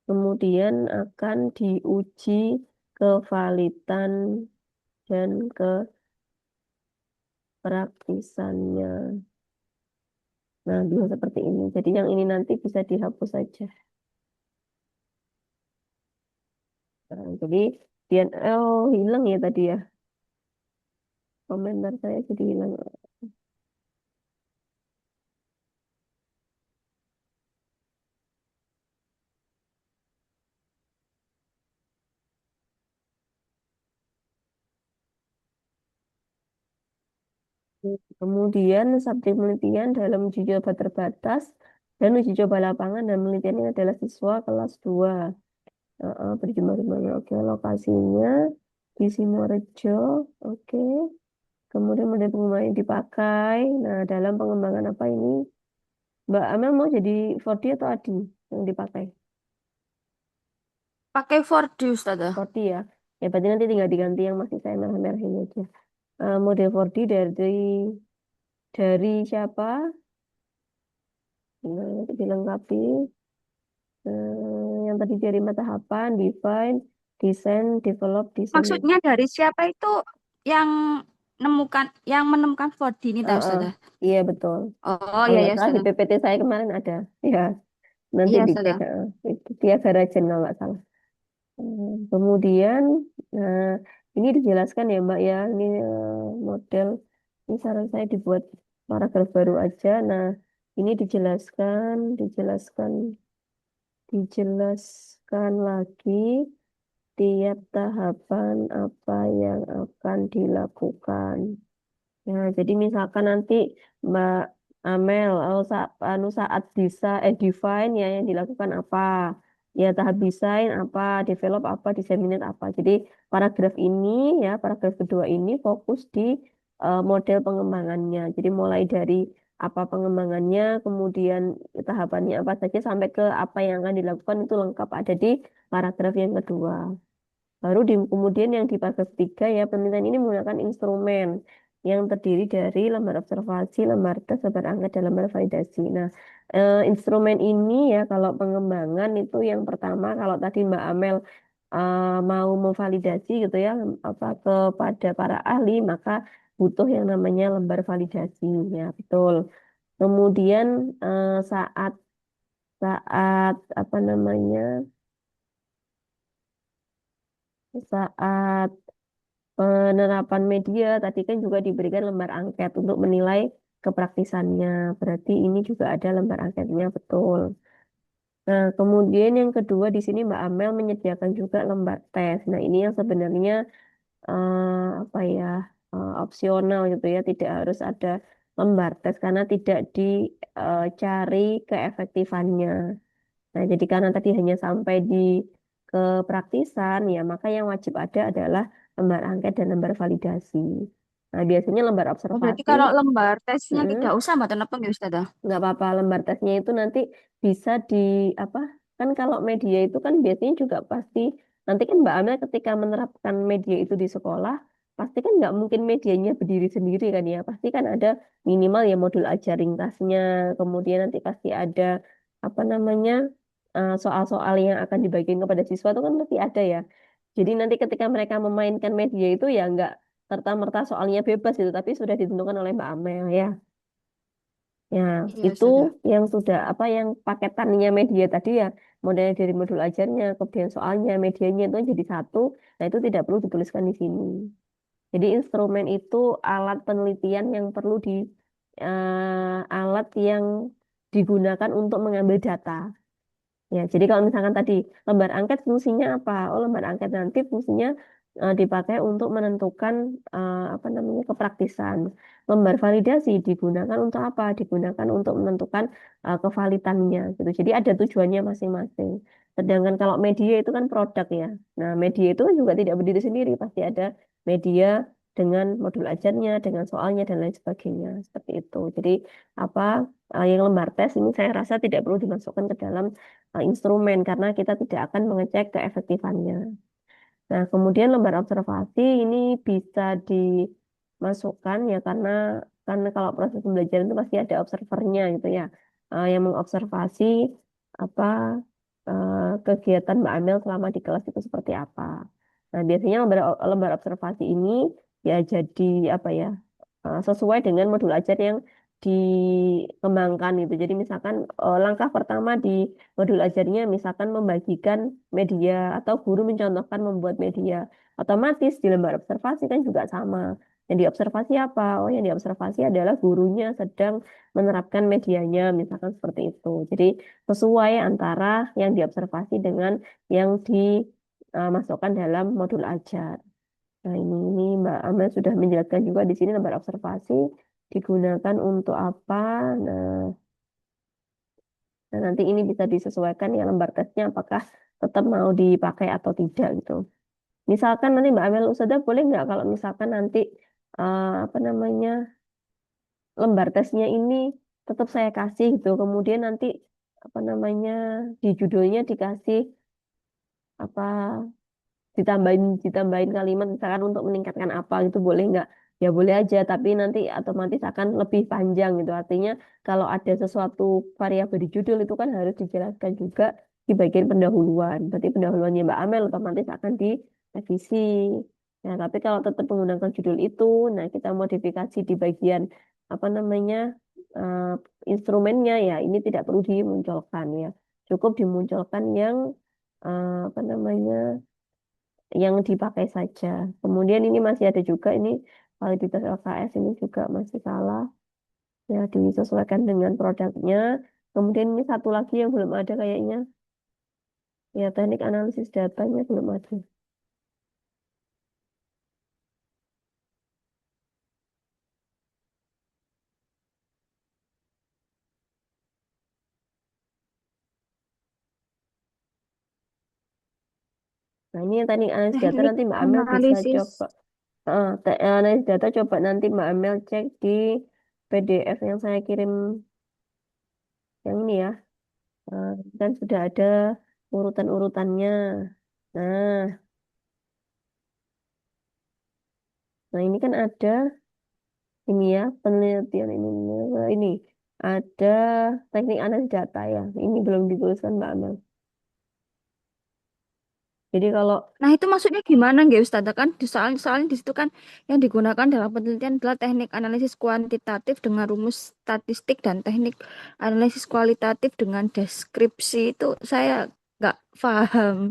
kemudian akan diuji kevalidan dan kepraktisannya. Nah, bisa seperti ini. Jadi yang ini nanti bisa dihapus saja. Nah, jadi dia hilang ya tadi ya. Komentar saya jadi hilang. Kemudian subjek penelitian dalam uji coba terbatas dan uji coba lapangan dan penelitiannya adalah siswa kelas 2. Berjumlah lima. Oke, lokasinya di Simorejo. Oke. Kemudian model pengembangan yang dipakai. Nah, dalam pengembangan apa ini? Mbak Amel mau jadi 4D atau ADI yang dipakai? Pakai 4D Ustazah. 4D ya. Ya, berarti nanti tinggal diganti yang masih saya merah-merahin aja. Model 4D dari siapa? Nah, nanti dilengkapi. Yang tadi dari tahapan, define, design, develop, design. Maksudnya dari siapa itu yang yang menemukan 4D ini tahu Uh, Ustazah? iya betul. Oh Kalau iya nggak ya salah di Ustazah. PPT saya kemarin ada. Ya, nanti Iya dicek. Ustazah. Itu dia Garajen kalau nggak salah. Kemudian, nah, ini dijelaskan ya Mbak ya. Ini model. Ini saran saya dibuat paragraf baru aja. Nah, ini dijelaskan lagi tiap tahapan apa yang akan dilakukan. Ya, jadi misalkan nanti Mbak Amel saat bisa define ya yang dilakukan apa? Ya tahap desain apa, develop apa, disseminate apa. Jadi paragraf kedua ini fokus di model pengembangannya. Jadi mulai dari apa pengembangannya, kemudian tahapannya apa saja sampai ke apa yang akan dilakukan itu lengkap ada di paragraf yang kedua. Kemudian yang di paragraf ketiga ya penelitian ini menggunakan instrumen yang terdiri dari lembar observasi, lembar tes, lembar angka, dan lembar validasi. Nah, instrumen ini ya kalau pengembangan itu yang pertama kalau tadi Mbak Amel mau memvalidasi gitu ya apa kepada para ahli maka butuh yang namanya lembar validasi ya betul. Kemudian saat saat apa namanya saat penerapan media tadi kan juga diberikan lembar angket untuk menilai kepraktisannya. Berarti ini juga ada lembar angketnya betul. Nah, kemudian yang kedua di sini Mbak Amel menyediakan juga lembar tes. Nah, ini yang sebenarnya apa ya opsional gitu ya, tidak harus ada lembar tes karena tidak dicari keefektifannya. Nah, jadi karena tadi hanya sampai di kepraktisan, ya maka yang wajib ada adalah lembar angket dan lembar validasi. Nah, biasanya lembar Oh berarti observasi, kalau lembar tesnya mm, tidak usah Mbak apa ya Ustazah? nggak apa-apa lembar tesnya itu nanti bisa apa, kan kalau media itu kan biasanya juga pasti, nanti kan Mbak Amel ketika menerapkan media itu di sekolah, pasti kan nggak mungkin medianya berdiri sendiri kan ya, pasti kan ada minimal ya modul ajar ringkasnya, kemudian nanti pasti ada apa namanya soal-soal yang akan dibagikan kepada siswa itu kan pasti ada ya. Jadi nanti ketika mereka memainkan media itu ya nggak serta-merta soalnya bebas itu, tapi sudah ditentukan oleh Mbak Amel ya. Ya, Iya itu Ustazah. yang sudah apa yang paketannya media tadi ya, modalnya dari modul ajarnya, kemudian soalnya, medianya itu jadi satu. Nah, itu tidak perlu dituliskan di sini. Jadi instrumen itu alat penelitian yang perlu alat yang digunakan untuk mengambil data. Ya, jadi kalau misalkan tadi lembar angket fungsinya apa? Oh, lembar angket nanti fungsinya dipakai untuk menentukan apa namanya kepraktisan. Lembar validasi digunakan untuk apa? Digunakan untuk menentukan kevalitannya gitu. Jadi ada tujuannya masing-masing. Sedangkan kalau media itu kan produk ya. Nah, media itu kan juga tidak berdiri sendiri, pasti ada media dengan modul ajarnya, dengan soalnya dan lain sebagainya. Seperti itu. Jadi apa yang lembar tes ini saya rasa tidak perlu dimasukkan ke dalam instrumen karena kita tidak akan mengecek keefektifannya. Nah, kemudian lembar observasi ini bisa dimasukkan ya karena kalau proses pembelajaran itu pasti ada observernya gitu ya, yang mengobservasi apa kegiatan Mbak Amel selama di kelas itu seperti apa. Nah, biasanya lembar observasi ini ya jadi apa ya, sesuai dengan modul ajar yang dikembangkan itu. Jadi misalkan langkah pertama di modul ajarnya misalkan membagikan media atau guru mencontohkan membuat media. Otomatis di lembar observasi kan juga sama. Yang diobservasi apa? Oh, yang diobservasi adalah gurunya sedang menerapkan medianya, misalkan seperti itu. Jadi sesuai antara yang diobservasi dengan yang dimasukkan dalam modul ajar. Nah, ini Mbak Amel sudah menjelaskan juga di sini lembar observasi digunakan untuk apa. Nah, nanti ini bisa disesuaikan ya lembar tesnya apakah tetap mau dipakai atau tidak gitu. Misalkan nanti Mbak Amel Usada boleh nggak kalau misalkan nanti apa namanya lembar tesnya ini tetap saya kasih gitu. Kemudian nanti apa namanya di judulnya dikasih apa ditambahin kalimat misalkan untuk meningkatkan apa gitu boleh nggak? Ya boleh aja, tapi nanti otomatis akan lebih panjang gitu. Artinya kalau ada sesuatu variabel di judul itu kan harus dijelaskan juga di bagian pendahuluan. Berarti pendahuluannya Mbak Amel otomatis akan direvisi. Nah, tapi kalau tetap menggunakan judul itu, nah kita modifikasi di bagian apa namanya eh, instrumennya ya ini tidak perlu dimunculkan ya. Cukup dimunculkan yang apa namanya yang dipakai saja. Kemudian ini masih ada juga ini validitas LKS ini juga masih salah ya disesuaikan dengan produknya. Kemudian ini satu lagi yang belum ada kayaknya ya teknik analisis datanya belum ada. Nah ini yang teknik analisis data Teknik nanti Mbak Amel bisa analisis. coba analisis data coba nanti Mbak Amel cek di PDF yang saya kirim yang ini ya. Dan sudah ada urutan-urutannya. Nah, nah ini kan ada ini ya penelitian ini ada teknik analisis data ya ini belum dituliskan Mbak Amel. Jadi kalau Nah, itu maksudnya gimana nggak Ustazah? Kan soalnya di situ kan yang digunakan dalam penelitian adalah teknik analisis kuantitatif dengan rumus statistik dan teknik analisis kualitatif dengan deskripsi itu saya nggak paham.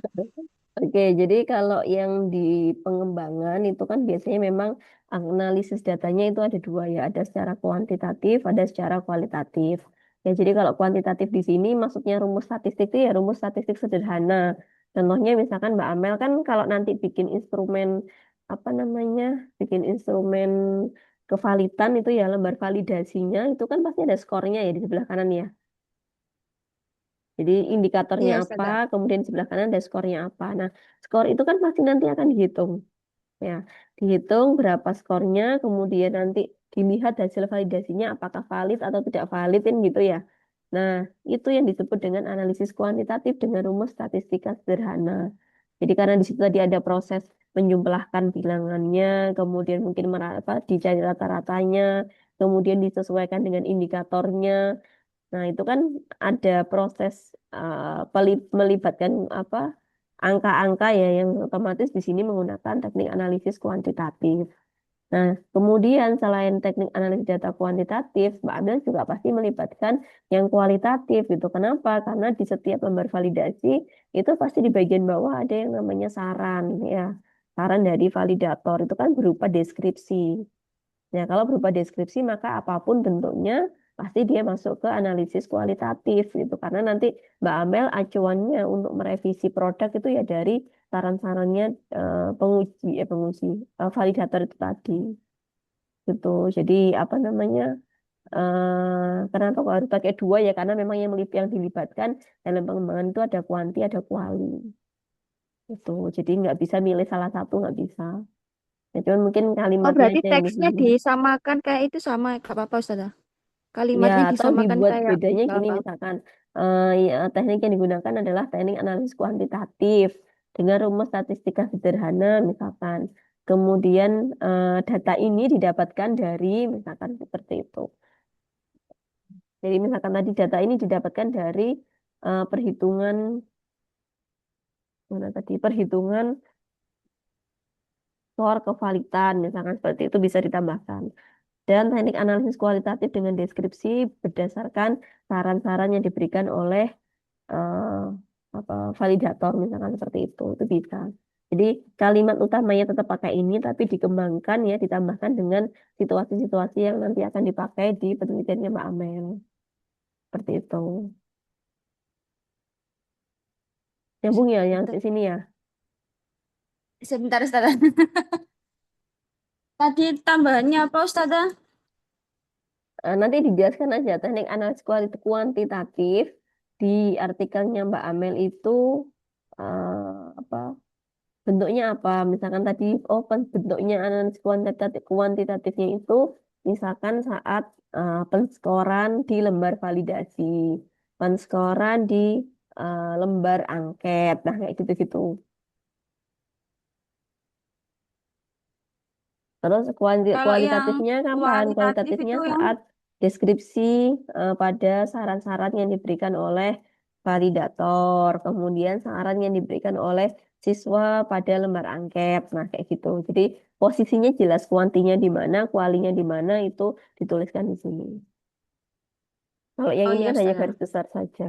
oke, jadi kalau yang di pengembangan itu kan biasanya memang analisis datanya itu ada dua ya, ada secara kuantitatif, ada secara kualitatif. Ya, jadi kalau kuantitatif di sini maksudnya rumus statistik itu ya rumus statistik sederhana. Contohnya misalkan Mbak Amel kan kalau nanti bikin instrumen apa namanya, bikin instrumen kevalitan itu ya lembar validasinya itu kan pasti ada skornya ya di sebelah kanan ya. Jadi indikatornya Iya, apa, Ustazah. kemudian di sebelah kanan ada skornya apa. Nah, skor itu kan pasti nanti akan dihitung. Ya, dihitung berapa skornya, kemudian nanti dilihat hasil validasinya apakah valid atau tidak valid kan gitu ya. Nah, itu yang disebut dengan analisis kuantitatif dengan rumus statistika sederhana. Jadi karena di situ tadi ada proses menjumlahkan bilangannya, kemudian mungkin dicari rata-ratanya, kemudian disesuaikan dengan indikatornya. Nah, itu kan ada proses melibatkan apa angka-angka ya yang otomatis di sini menggunakan teknik analisis kuantitatif. Nah, kemudian selain teknik analisis data kuantitatif, Mbak Amel juga pasti melibatkan yang kualitatif gitu. Kenapa? Karena di setiap lembar validasi itu pasti di bagian bawah ada yang namanya saran ya. Saran dari validator itu kan berupa deskripsi. Nah, kalau berupa deskripsi, maka apapun bentuknya, pasti dia masuk ke analisis kualitatif gitu. Karena nanti Mbak Amel acuannya untuk merevisi produk itu ya dari saran-sarannya validator itu tadi. Gitu. Jadi apa namanya? Kenapa kok harus pakai dua ya? Karena memang yang dilibatkan dalam pengembangan itu ada kuanti, ada kuali. Gitu. Jadi nggak bisa milih salah satu, nggak bisa. Ya, cuman mungkin Oh, kalimatnya berarti aja yang teksnya disini. disamakan kayak itu sama, gak apa-apa Ustazah. Ya, Kalimatnya atau disamakan dibuat kayak bedanya gak gini apa-apa. misalkan ya, teknik yang digunakan adalah teknik analisis kuantitatif dengan rumus statistika sederhana misalkan. Kemudian data ini didapatkan dari misalkan seperti itu. Jadi misalkan tadi data ini didapatkan dari perhitungan mana tadi perhitungan skor kevalitan, misalkan seperti itu bisa ditambahkan. Dan teknik analisis kualitatif dengan deskripsi berdasarkan saran-saran yang diberikan oleh eh, apa validator, misalkan seperti itu bisa. Jadi kalimat utamanya tetap pakai ini, tapi dikembangkan ya, ditambahkan dengan situasi-situasi yang nanti akan dipakai di penelitiannya Mbak Amel. Seperti itu. Nyambung ya yang Itu. di sini ya. Sebentar, Ustazah. Tadi tambahannya apa, Ustazah? Nanti dijelaskan aja teknik analisis kuantitatif di artikelnya Mbak Amel itu apa bentuknya apa? Misalkan tadi bentuknya analisis kuantitatifnya itu misalkan saat penskoran di lembar validasi, penskoran di lembar angket, nah kayak gitu-gitu. Terus Kalau yang kualitatifnya kapan? kualitatif Kualitatifnya itu yang saat deskripsi pada saran-saran yang diberikan oleh validator, kemudian saran yang diberikan oleh siswa pada lembar angket. Nah, kayak gitu. Jadi posisinya jelas kuantinya di mana, kualinya di mana itu dituliskan di sini. Kalau yang oh ini iya, kan hanya garis Ustazah. besar saja.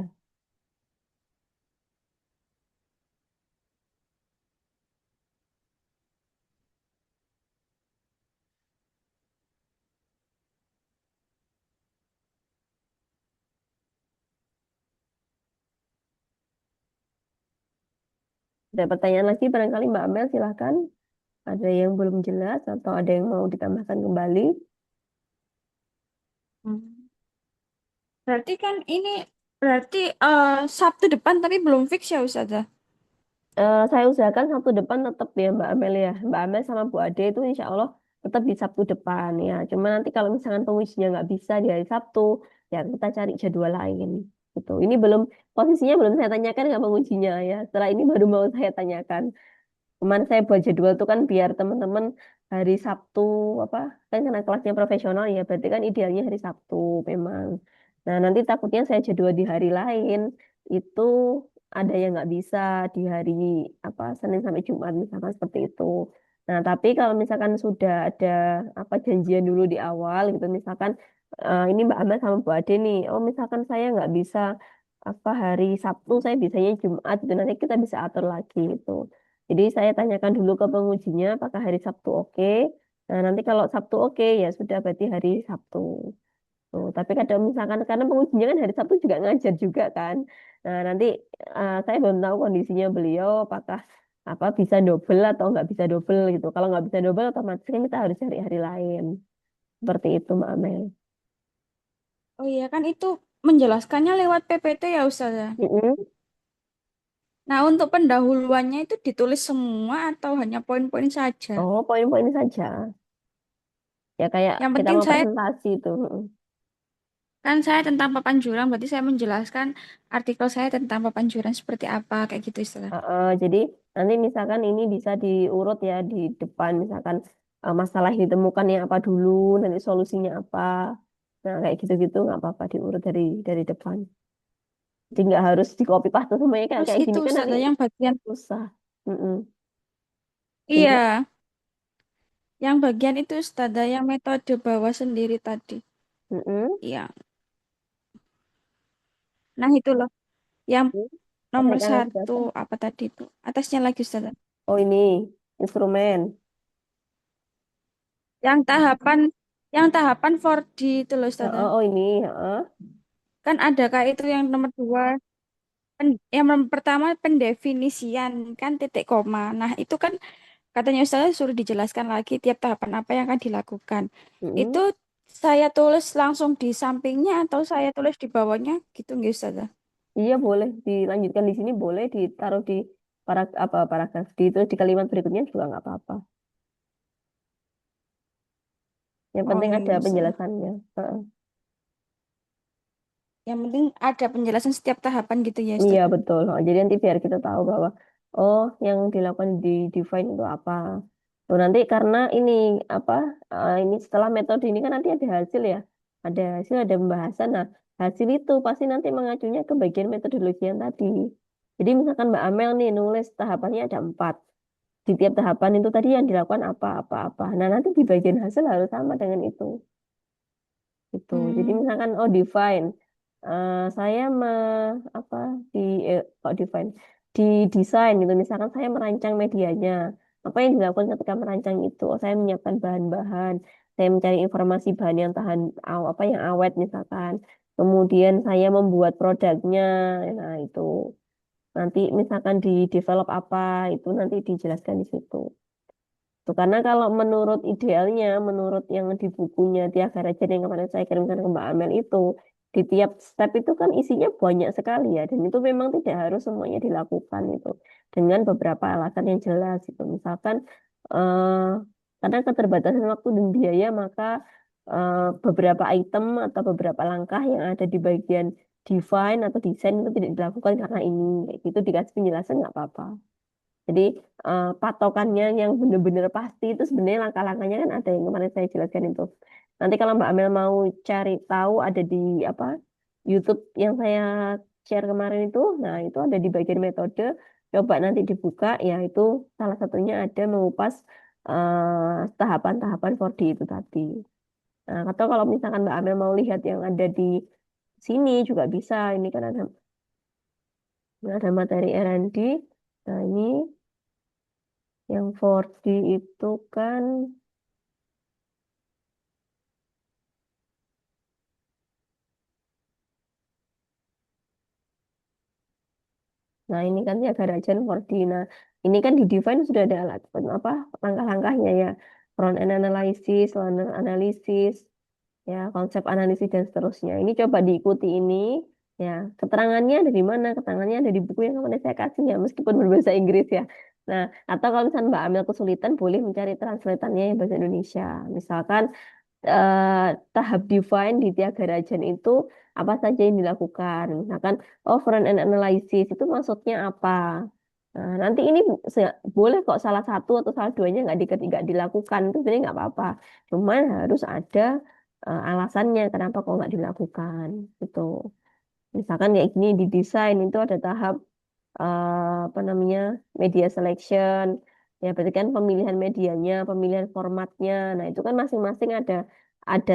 Ada pertanyaan lagi barangkali Mbak Amel silahkan. Ada yang belum jelas atau ada yang mau ditambahkan kembali? Hmm. Berarti kan ini berarti Sabtu depan tapi belum fix ya, Ustazah. Saya usahakan Sabtu depan tetap ya Mbak Amel ya. Mbak Amel sama Bu Ade itu insya Allah tetap di Sabtu depan ya. Cuma nanti kalau misalkan pengujinya nggak bisa di hari Sabtu, ya kita cari jadwal lain. Gitu. Ini belum posisinya belum saya tanyakan ke pengujinya ya. Setelah ini baru mau saya tanyakan. Kemarin saya buat jadwal tuh kan biar teman-teman hari Sabtu apa kan karena kelasnya profesional ya berarti kan idealnya hari Sabtu memang. Nah nanti takutnya saya jadwal di hari lain itu ada yang nggak bisa di hari apa Senin sampai Jumat misalkan seperti itu. Nah tapi kalau misalkan sudah ada apa janjian dulu di awal gitu misalkan ini Mbak Ahmad sama Bu Ade nih. Oh misalkan saya nggak bisa apa hari Sabtu saya bisanya Jumat itu nanti kita bisa atur lagi itu. Jadi saya tanyakan dulu ke pengujinya apakah hari Sabtu oke. Nah, nanti kalau Sabtu oke ya sudah berarti hari Sabtu. Tuh, tapi kadang misalkan karena pengujinya kan hari Sabtu juga ngajar juga kan. Nah, nanti saya belum tahu kondisinya beliau apakah apa bisa double atau nggak bisa double gitu. Kalau nggak bisa double otomatis kan kita harus cari hari lain. Seperti itu Mbak Amel. Oh iya kan itu menjelaskannya lewat PPT ya, Ustazah. Mm-mm. Nah, untuk pendahuluannya itu ditulis semua atau hanya poin-poin saja? Oh, poin-poin saja. Ya kayak Yang kita penting mau saya presentasi itu. kan saya tentang papan jurang, berarti saya menjelaskan artikel saya tentang papan jurang seperti apa kayak gitu, Ustazah. Jadi nanti misalkan ini bisa diurut ya di depan misalkan masalah yang ditemukan yang apa dulu, nanti solusinya apa. Nah kayak gitu-gitu nggak apa-apa diurut dari depan. Jadi nggak harus di copy paste semuanya kayak Terus kayak itu gini kan nanti Ustazah yang bagian susah. Mm-mm. Jadi iya, yang bagian itu Ustazah yang metode bawah sendiri tadi. mm-mm. Iya. Nah, itu loh yang nomor Teknik analisis satu dasar. apa tadi itu? Atasnya lagi Ustazah. Oh ini instrumen. Yang tahapan yang tahapan 4D itu loh Ustazah. Oh ini. Heeh. Kan ada kayak itu yang nomor dua. Yang pertama pendefinisian kan titik koma. Nah, itu kan katanya Ustazah suruh dijelaskan lagi tiap tahapan apa yang akan dilakukan. Itu Mm-mm. saya tulis langsung di sampingnya atau saya tulis di bawahnya gitu nggak Ustazah? Iya boleh dilanjutkan di sini boleh ditaruh di apa paragraf di itu di kalimat berikutnya juga nggak apa-apa. Yang Oh penting iya ada Ustazah. penjelasannya. Heeh. Yang penting ada penjelasan setiap tahapan gitu ya Iya Ustazah. betul. Oh, jadi nanti biar kita tahu bahwa oh yang dilakukan di define itu apa. Tuh, nanti karena ini apa ini setelah metode ini kan nanti ada hasil ya. Ada hasil, ada pembahasan. Nah, hasil itu pasti nanti mengacunya ke bagian metodologi yang tadi. Jadi misalkan Mbak Amel nih nulis tahapannya ada 4. Di tiap tahapan itu tadi yang dilakukan apa. Nah, nanti di bagian hasil harus sama dengan itu. Gitu. Jadi Hmm. misalkan oh define. Saya apa di kok define di desain gitu. Misalkan saya merancang medianya. Apa yang dilakukan ketika merancang itu? Oh, saya menyiapkan bahan-bahan. Saya mencari informasi bahan yang tahan apa yang awet misalkan. Kemudian saya membuat produknya. Nah, itu. Nanti misalkan di develop apa itu nanti dijelaskan di situ. Tuh, karena kalau menurut idealnya, menurut yang di bukunya Tiaga Raja yang kemarin saya kirimkan ke Mbak Amel itu, di tiap step itu kan isinya banyak sekali ya, dan itu memang tidak harus semuanya dilakukan itu, dengan beberapa alasan yang jelas itu. Misalkan eh, karena keterbatasan waktu dan biaya, maka beberapa item atau beberapa langkah yang ada di bagian define atau desain itu tidak dilakukan karena ini, kayak gitu dikasih penjelasan nggak apa-apa. Jadi patokannya yang benar-benar pasti itu sebenarnya langkah-langkahnya kan ada yang kemarin saya jelaskan itu. Nanti kalau Mbak Amel mau cari tahu ada di apa YouTube yang saya share kemarin itu, nah itu ada di bagian metode. Coba nanti dibuka, ya itu salah satunya ada mengupas tahapan-tahapan 4D itu tadi. Nah, atau kalau misalkan Mbak Amel mau lihat yang ada di sini juga bisa. Ini kan ada materi R&D. Nah ini yang 4D itu kan, nah ini kan ya Garajan 4D. Nah, ini kan di Define sudah ada alat apa langkah-langkahnya ya. Front end analysis, learner analysis, ya konsep analisis dan seterusnya. Ini coba diikuti ini, ya keterangannya ada di mana? Keterangannya ada di buku yang kemarin saya kasih ya, meskipun berbahasa Inggris ya. Nah, atau kalau misalnya Mbak Amel kesulitan, boleh mencari translatannya yang bahasa Indonesia. Misalkan tahap define di tiap garajan itu apa saja yang dilakukan. Misalkan, oh front end analysis itu maksudnya apa? Nah, nanti ini boleh kok salah satu atau salah duanya nggak dilakukan itu sebenarnya nggak apa-apa. Cuman harus ada alasannya kenapa kok nggak dilakukan gitu. Misalkan kayak gini di desain itu ada tahap apa namanya media selection, ya berarti kan pemilihan medianya, pemilihan formatnya. Nah itu kan masing-masing ada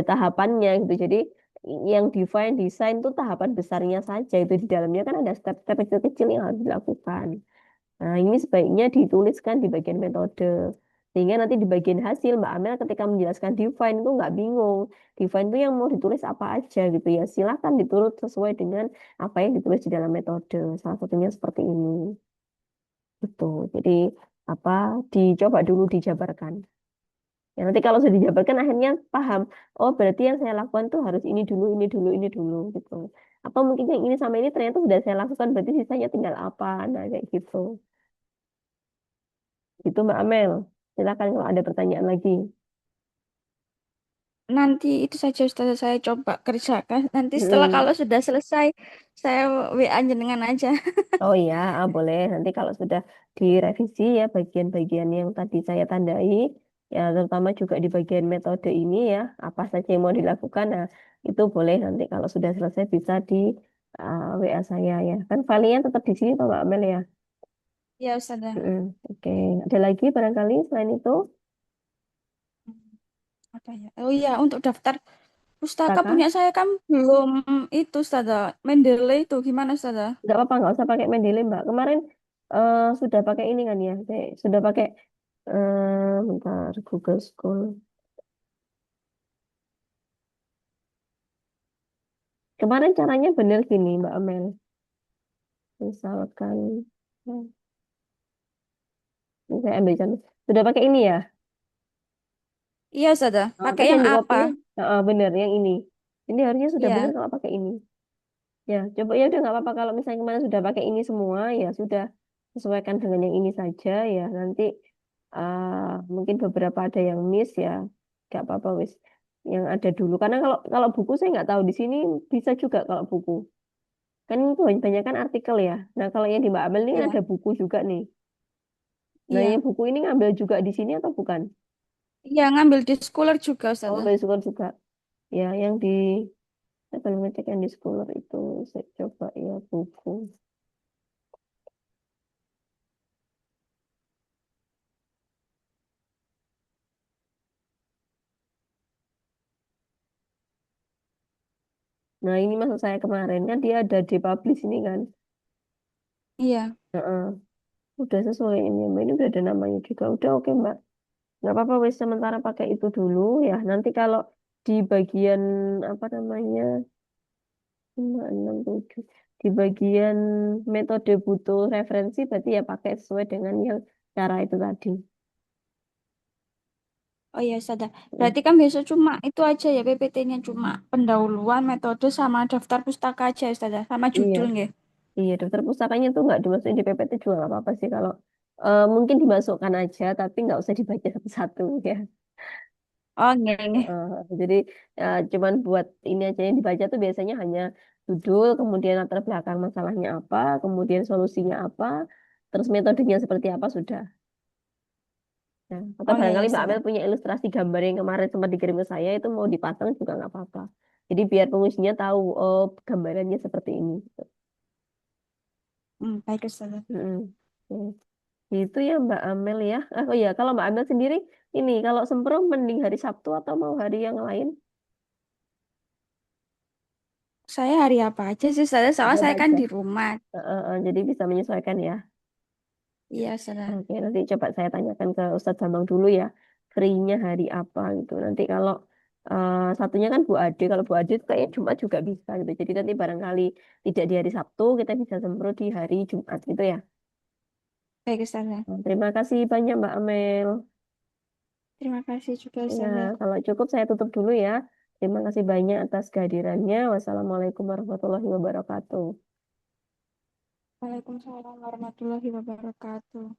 tahapannya gitu. Jadi yang define desain itu tahapan besarnya saja, itu di dalamnya kan ada step-step kecil-kecil yang harus dilakukan. Nah ini sebaiknya dituliskan di bagian metode. Sehingga nanti di bagian hasil Mbak Amel ketika menjelaskan define itu nggak bingung. Define itu yang mau ditulis apa aja gitu ya. Silakan diturut sesuai dengan apa yang ditulis di dalam metode. Salah satunya seperti ini. Gitu. Jadi apa dicoba dulu dijabarkan. Ya, nanti kalau sudah dijabarkan akhirnya paham. Oh berarti yang saya lakukan tuh harus ini dulu, ini dulu, ini dulu gitu. Apa mungkin yang ini sama ini ternyata sudah saya lakukan berarti sisanya tinggal apa. Nah kayak gitu. Itu Mbak Amel. Silakan kalau ada pertanyaan lagi. Nanti itu saja Ustazah saya coba kerjakan. Nanti setelah Mm. kalau sudah selesai, saya WA jenengan aja. Oh iya, boleh. Nanti kalau sudah direvisi ya bagian-bagian yang tadi saya tandai, ya terutama juga di bagian metode ini ya, apa saja yang mau dilakukan, nah itu boleh nanti kalau sudah selesai bisa di WA saya ya. Kan filenya tetap di sini Pak Mbak Amel ya. Ya Ustazah. Mm. Oke, ada lagi barangkali selain itu, Apa ya? Oh iya, untuk daftar pustaka Taka? punya saya kan belum itu Ustazah. Mendeley itu gimana Ustazah? Nggak apa-apa, nggak usah pakai Mendeley Mbak. Kemarin sudah pakai ini kan ya, sudah pakai bentar Google School. Kemarin caranya bener gini, Mbak Amel. Misalkan, hmm, ini saya ambil contoh. Sudah pakai ini ya? Iya Ustazah. Pakai Terus yang yang di apa? copy, bener, yang ini. Ini harusnya sudah bener Iya. kalau pakai ini. Ya, coba ya udah nggak apa-apa kalau misalnya kemarin sudah pakai ini semua, ya sudah sesuaikan dengan yang ini saja ya. Nanti mungkin beberapa ada yang miss ya, nggak apa-apa wis. Yang ada dulu. Karena kalau kalau buku saya nggak tahu di sini bisa juga kalau buku. Kan itu banyak kan artikel ya. Nah kalau yang di Mbak Amel ini Iya. ada buku juga nih. Nah, yang Iya. buku ini ngambil juga di sini atau bukan? Iya, ngambil di Scholar juga Oh, Ustazah. ngambil juga juga. Ya, yang di saya belum ngecek yang di Scholar itu. Saya coba ya buku. Nah, ini maksud saya kemarin kan dia ada dipublish ini kan. Iya. Heeh. Udah sesuai ini Mbak. Ini udah ada namanya juga. Udah oke Mbak. Nggak apa-apa wes sementara pakai itu dulu ya. Nanti kalau di bagian apa namanya 5, 6, 7 di bagian metode butuh referensi berarti ya pakai sesuai dengan yang cara itu tadi. Oh iya, sadar. Mm. Berarti kan besok cuma itu aja ya PPT-nya cuma pendahuluan metode sama daftar pustaka aja, Ustazah. Sama Iya, judul nggih. iya daftar pustakanya tuh nggak dimasukin di PPT juga nggak apa-apa sih kalau mungkin dimasukkan aja tapi nggak usah dibaca satu-satu ya. Oh, nggih, nggih. Jadi cuman buat ini aja yang dibaca tuh biasanya hanya judul, kemudian latar belakang masalahnya apa, kemudian solusinya apa, terus metodenya seperti apa sudah. Nah, atau Oh iya, barangkali ya, Mbak Amel sadar. punya ilustrasi gambar yang kemarin sempat dikirim ke saya itu mau dipasang juga nggak apa-apa. Jadi biar pengisinya tahu oh gambarannya seperti ini. Gitu. Baik, Ustazah. Mm-mm. Oke. Itu ya Mbak Amel ya. Oh ya kalau Mbak Amel sendiri ini kalau semprong mending hari Sabtu atau mau hari yang lain? Saya hari apa aja sih, Ustazah? Soalnya Apa saya kan aja. di rumah. Jadi bisa menyesuaikan ya. Iya, Ustazah. Oke, nanti coba saya tanyakan ke Ustadz Bambang dulu ya, free-nya hari apa gitu. Nanti kalau satunya kan Bu Ade, kalau Bu Ade itu kayaknya Jumat juga bisa gitu. Jadi nanti barangkali tidak di hari Sabtu, kita bisa semprot di hari Jumat gitu ya. Baik, Ustazah. Terima kasih banyak Mbak Amel. Terima kasih juga, Ya, Ustazah. kalau cukup saya tutup dulu ya. Terima kasih banyak atas kehadirannya. Wassalamualaikum warahmatullahi wabarakatuh. Waalaikumsalam warahmatullahi wabarakatuh.